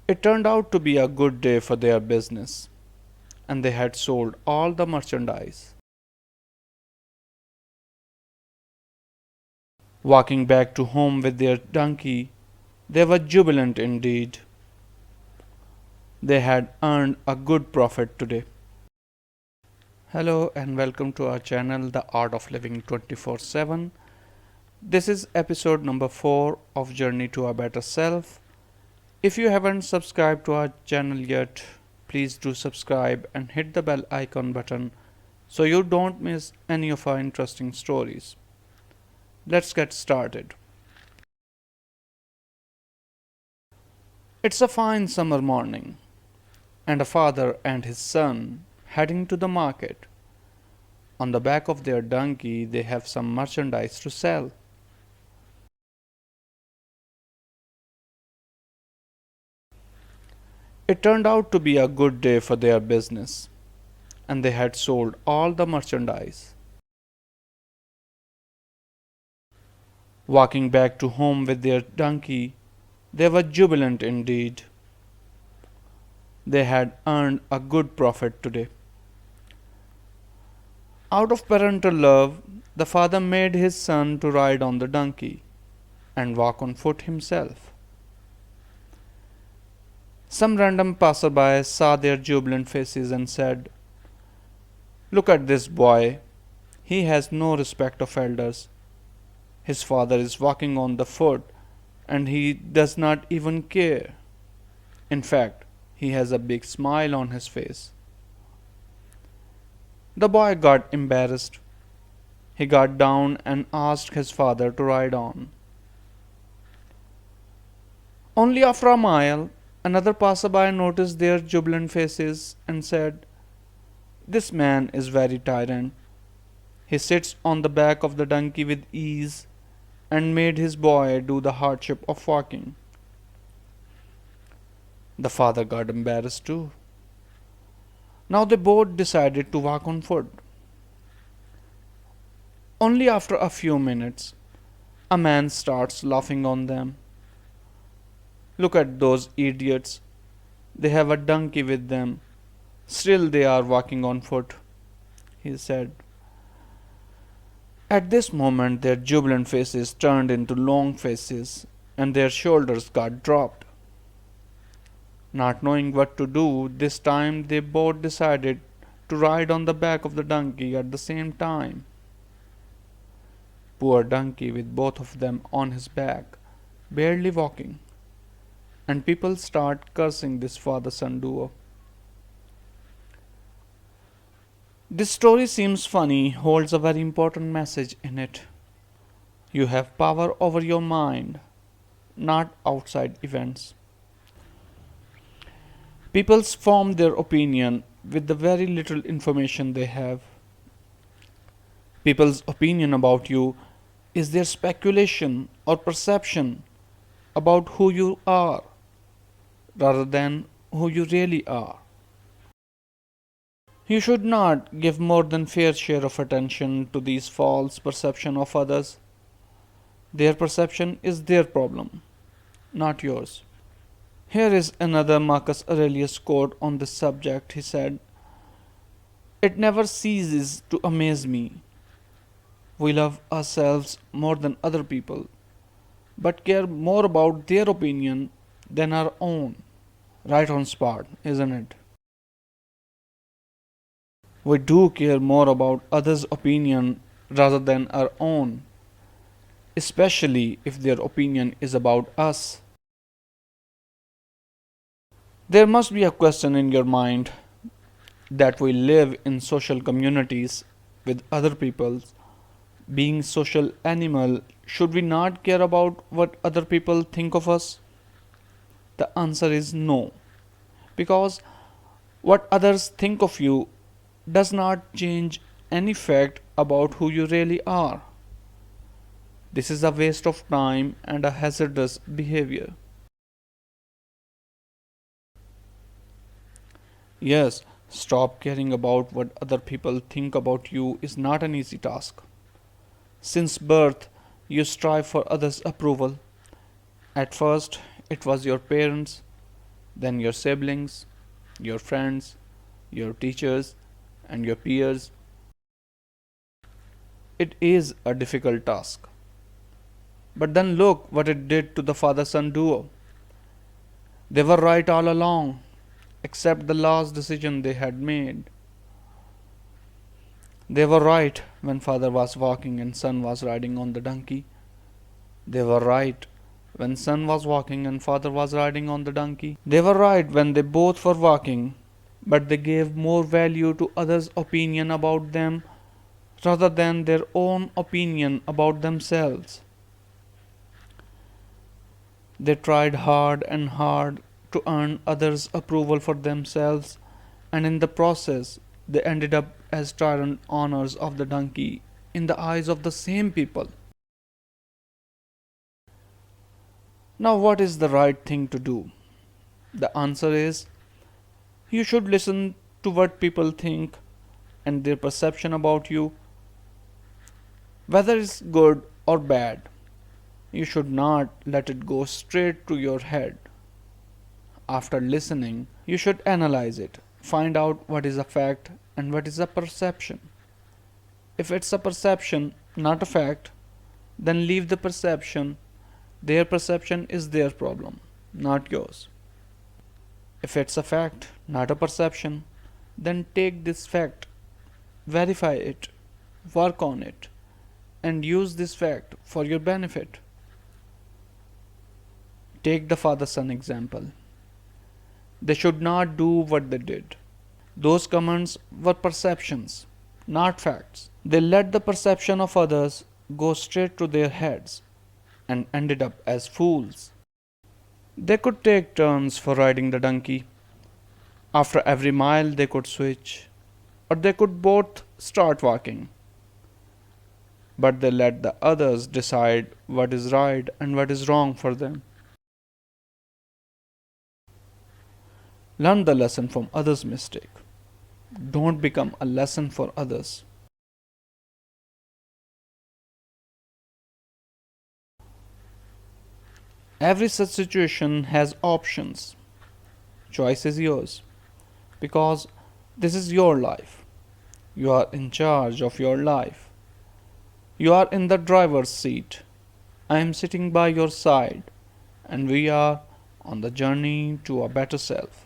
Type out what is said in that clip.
It turned out to be a good day for their business, and they had sold all the merchandise. Walking back to home with their donkey, they were jubilant indeed. They had earned a good profit today. Hello and welcome to our channel, The Art of Living 24/7. This is episode number 4 of Journey to a Better Self. If you haven't subscribed to our channel yet, please do subscribe and hit the bell icon button so you don't miss any of our interesting stories. Let's get started. It's a fine summer morning, and a father and his son heading to the market. On the back of their donkey, they have some merchandise to sell. It turned out to be a good day for their business, and they had sold all the merchandise. Walking back to home with their donkey, they were jubilant indeed. They had earned a good profit today. Out of parental love, the father made his son to ride on the donkey and walk on foot himself. Some random passerby saw their jubilant faces and said, "Look at this boy. He has no respect of elders. His father is walking on the foot and he does not even care. In fact, he has a big smile on his face." The boy got embarrassed. He got down and asked his father to ride on. Only after a mile, another passerby noticed their jubilant faces and said, "This man is very tyrant. He sits on the back of the donkey with ease and made his boy do the hardship of walking." The father got embarrassed too. Now they both decided to walk on foot. Only after a few minutes, a man starts laughing on them. "Look at those idiots. They have a donkey with them. Still they are walking on foot," he said. At this moment their jubilant faces turned into long faces and their shoulders got dropped. Not knowing what to do, this time they both decided to ride on the back of the donkey at the same time. Poor donkey with both of them on his back, barely walking, and people start cursing this father-son duo. This story seems funny, holds a very important message in it. You have power over your mind, not outside events. People form their opinion with the very little information they have. People's opinion about you is their speculation or perception about who you are rather than who you really are. You should not give more than fair share of attention to these false perception of others. Their perception is their problem, not yours. Here is another Marcus Aurelius quote on this subject. He said, "It never ceases to amaze me. We love ourselves more than other people, but care more about their opinion than our own." Right on spot, isn't it? We do care more about others' opinion rather than our own, especially if their opinion is about us. There must be a question in your mind that we live in social communities with other people. Being social animal, should we not care about what other people think of us? The answer is no, because what others think of you does not change any fact about who you really are. This is a waste of time and a hazardous behavior. Yes, stop caring about what other people think about you is not an easy task. Since birth, you strive for others' approval. At first, it was your parents, then your siblings, your friends, your teachers, and your peers. It is a difficult task. But then look what it did to the father son duo. They were right all along, except the last decision they had made. They were right when father was walking and son was riding on the donkey. They were right when son was walking and father was riding on the donkey. They were right when they both were walking, but they gave more value to others' opinion about them rather than their own opinion about themselves. They tried hard and hard to earn others' approval for themselves, and in the process, they ended up as tyrant owners of the donkey in the eyes of the same people. Now, what is the right thing to do? The answer is you should listen to what people think and their perception about you, whether it's good or bad. You should not let it go straight to your head. After listening, you should analyze it, find out what is a fact and what is a perception. If it's a perception, not a fact, then leave the perception. Their perception is their problem, not yours. If it's a fact, not a perception, then take this fact, verify it, work on it, and use this fact for your benefit. Take the father son example. They should not do what they did. Those comments were perceptions, not facts. They let the perception of others go straight to their heads and ended up as fools. They could take turns for riding the donkey. After every mile, they could switch, or they could both start walking. But they let the others decide what is right and what is wrong for them. Learn the lesson from others' mistake. Don't become a lesson for others. Every such situation has options. Choice is yours because this is your life. You are in charge of your life. You are in the driver's seat. I am sitting by your side, and we are on the journey to a better self.